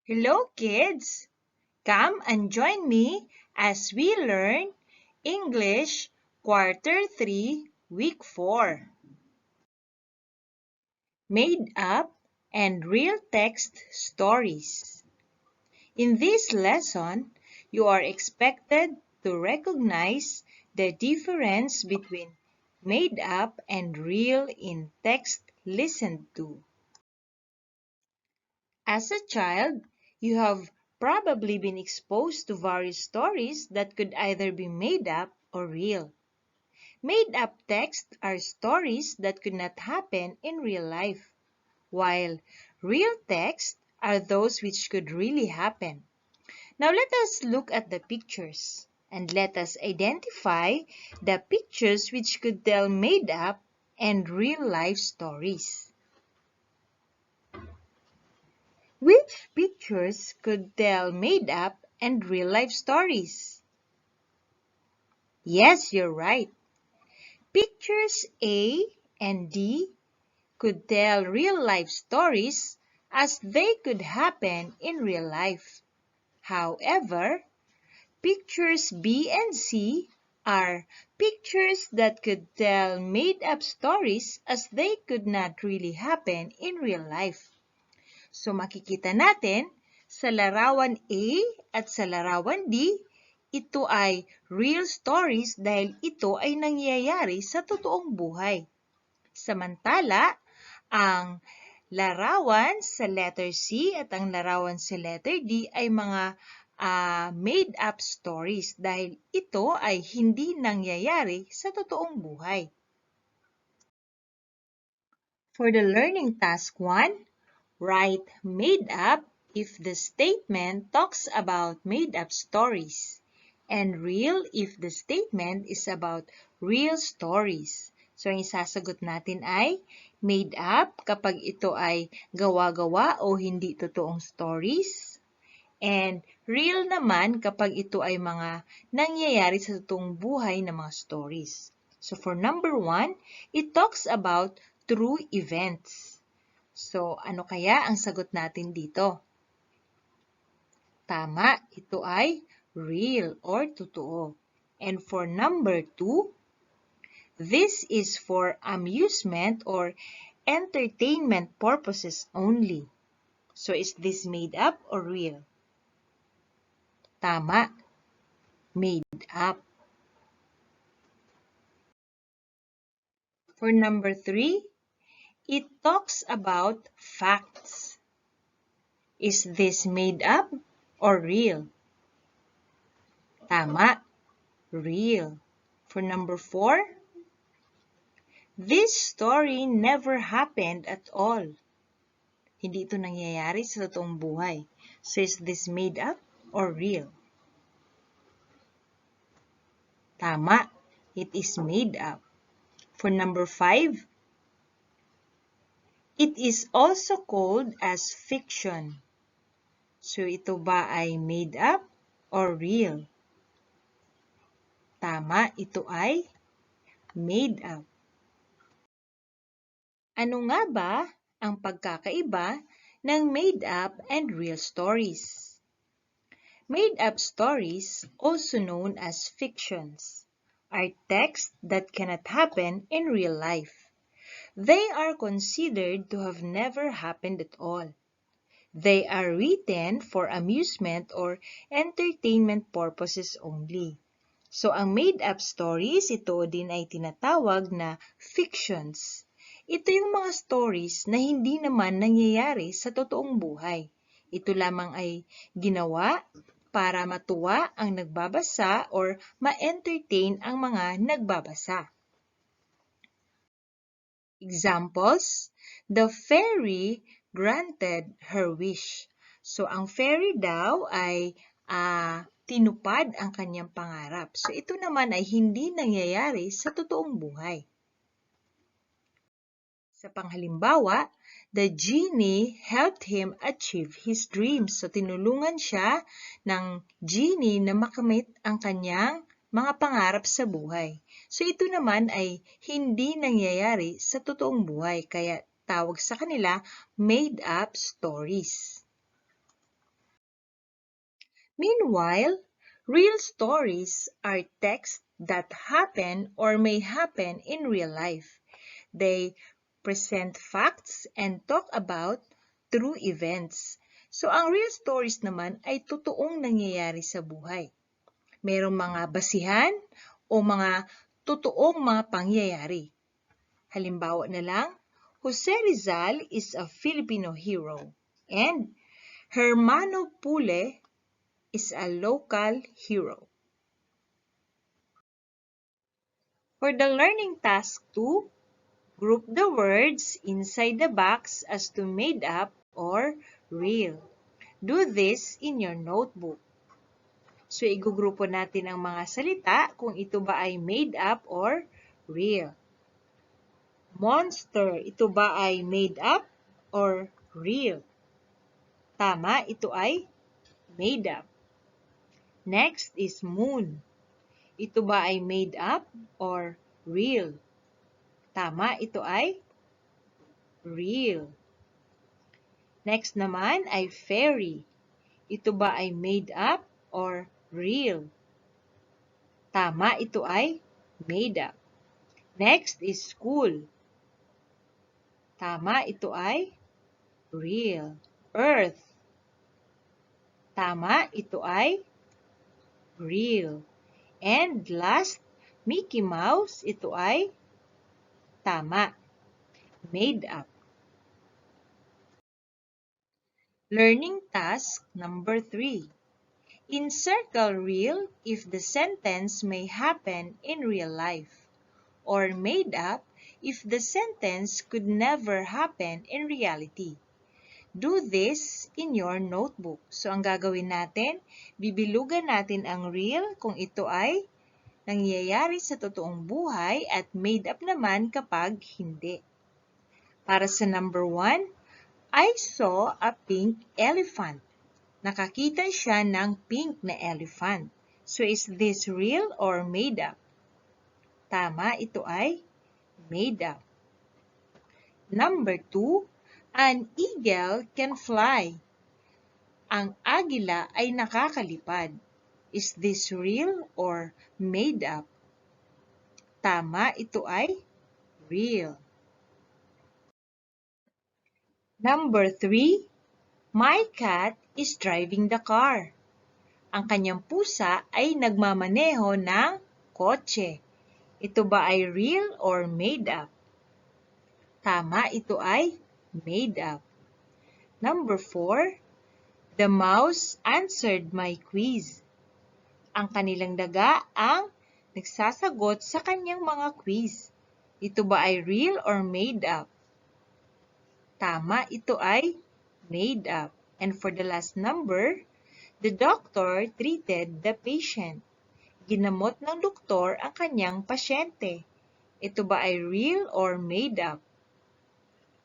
Hello, kids! Come and join me as we learn English Quarter 3, Week 4. Made up and real text stories. In this lesson, you are expected to recognize the difference between made up and real in text listened to. As a child, you have probably been exposed to various stories that could either be made up or real. Made up texts are stories that could not happen in real life, while real texts are those which could really happen. Now let us look at the pictures and let us identify the pictures which could tell made up and real life stories. Which pictures could tell made up and real life stories? Yes, you're right. Pictures A and D could tell real life stories as they could happen in real life. However, pictures B and C are pictures that could tell made up stories as they could not really happen in real life. So makikita natin sa larawan A at sa larawan D, ito ay real stories dahil ito ay nangyayari sa totoong buhay. Samantala, ang larawan sa letter C at ang larawan sa letter D ay mga made-up stories dahil ito ay hindi nangyayari sa totoong buhay. For the learning task 1, write made up if the statement talks about made up stories and real if the statement is about real stories. So, ang isasagot natin ay made up kapag ito ay gawa-gawa o hindi totoong stories. And real naman kapag ito ay mga nangyayari sa totoong buhay na mga stories. So, for number 1, it talks about true events. So, ano kaya ang sagot natin dito? Tama, ito ay real or totoo. And for number 2, this is for amusement or entertainment purposes only. So, is this made up or real? Tama, made up. For number 3, it talks about facts. Is this made up or real? Tama, real. For number 4, this story never happened at all. Hindi ito nangyayari sa totoong buhay. So is this made up or real? Tama, it is made up. For number 5, it is also called as fiction. So ito ba ay made up or real? Tama, ito ay made up. Ano nga ba ang pagkakaiba ng made up and real stories? Made-up stories, also known as fictions, are texts that cannot happen in real life. They are considered to have never happened at all. They are written for amusement or entertainment purposes only. So, ang made-up stories, ito din ay tinatawag na fictions. Ito yung mga stories na hindi naman nangyayari sa totoong buhay. Ito lamang ay ginawa para matuwa ang nagbabasa or ma-entertain ang mga nagbabasa. Examples, the fairy granted her wish. So, ang fairy daw ay tinupad ang kanyang pangarap. So, ito naman ay hindi nangyayari sa totoong buhay. Sa panghalimbawa, the genie helped him achieve his dreams. So, tinulungan siya ng genie na makamit ang kanyang mga pangarap sa buhay. So, ito naman ay hindi nangyayari sa totoong buhay. Kaya tawag sa kanila made-up stories. Meanwhile, real stories are texts that happen or may happen in real life. They present facts and talk about true events. So ang real stories naman ay totoong nangyayari sa buhay. Merong mga basihan o mga totoong mga pangyayari. Halimbawa na lang, Jose Rizal is a Filipino hero and Hermano Pule is a local hero. For the learning task 2, group the words inside the box as to made up or real. Do this in your notebook. So, igugrupo natin ang mga salita kung ito ba ay made up or real. Monster, ito ba ay made up or real? Tama, ito ay made up. Next is moon. Ito ba ay made up or real? Tama, ito ay real. Next naman ay fairy. Ito ba ay made up or real? Tama, ito ay made up. Next is school. Tama, ito ay real. Earth. Tama, ito ay real. And last, Mickey Mouse, ito ay tama, made up. Learning task number 3. Encircle real if the sentence may happen in real life, or made up if the sentence could never happen in reality. Do this in your notebook. So, ang gagawin natin, bibilugan natin ang real kung ito ay nangyayari sa totoong buhay at made up naman kapag hindi. Para sa number 1, I saw a pink elephant. Nakakita siya ng pink na elephant. So, is this real or made up? Tama, ito ay made up. Number 2, an eagle can fly. Ang agila ay nakakalipad. Is this real or made up? Tama, ito ay real. Number 3, my cat is driving the car. Ang kanyang pusa ay nagmamaneho ng kotse. Ito ba ay real or made up? Tama, ito ay made up. Number 4, the mouse answered my quiz. Ang kanilang daga ang nagsasagot sa kanyang mga quiz. Ito ba ay real or made up? Tama, ito ay made up. And for the last number, the doctor treated the patient. Ginamot ng doktor ang kanyang pasyente. Ito ba ay real or made up?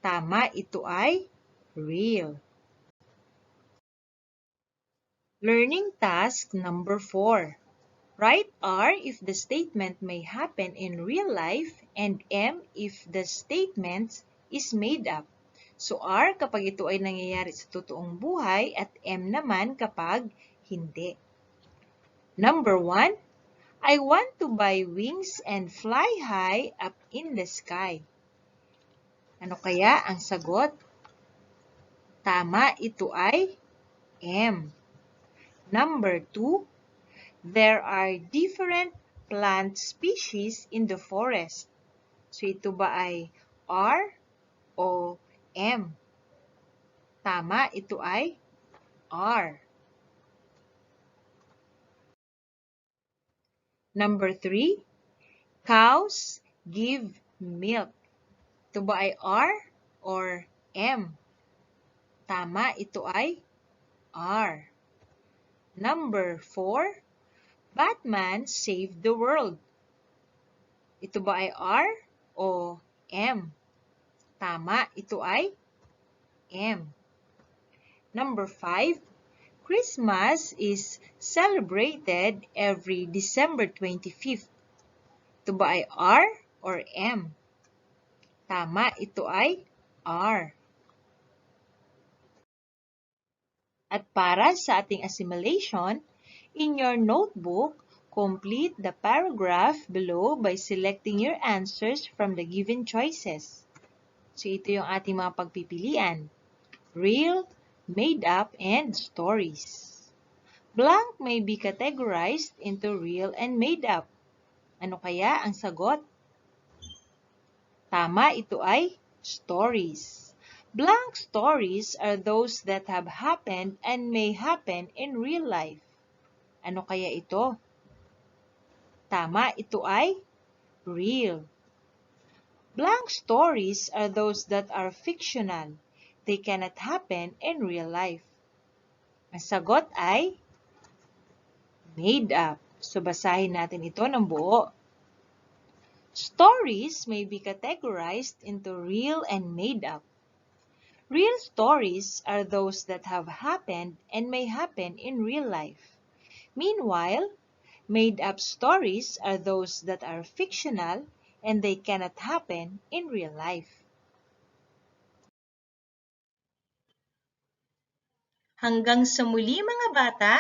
Tama, ito ay real. Learning task number 4. Write R if the statement may happen in real life and M if the statement is made up. So R kapag ito ay nangyayari sa totoong buhay at M naman kapag hindi. Number 1, I want to buy wings and fly high up in the sky. Ano kaya ang sagot? Tama, ito ay M. Number 2, there are different plant species in the forest. So ito ba ay R o M? Tama, ito ay R. Number 3, cows give milk. Ito ba ay R or M? Tama, ito ay R. Number 4, Batman saved the world. Ito ba ay R o M? Tama, ito ay M. Number 5, Christmas is celebrated every December 25th. Ito ba ay R or M? Tama, ito ay R. At para sa ating assimilation, in your notebook, complete the paragraph below by selecting your answers from the given choices. So ito yung ating mga pagpipilian. Real, made up, and stories. Blank may be categorized into real and made up. Ano kaya ang sagot? Tama, ito ay stories. Blank stories are those that have happened and may happen in real life. Ano kaya ito? Tama, ito ay real. Blank stories are those that are fictional. They cannot happen in real life. Ang sagot ay made up. So basahin natin ito ng buo. Stories may be categorized into real and made up. Real stories are those that have happened and may happen in real life. Meanwhile, made-up stories are those that are fictional and they cannot happen in real life. Hanggang sa muli mga bata,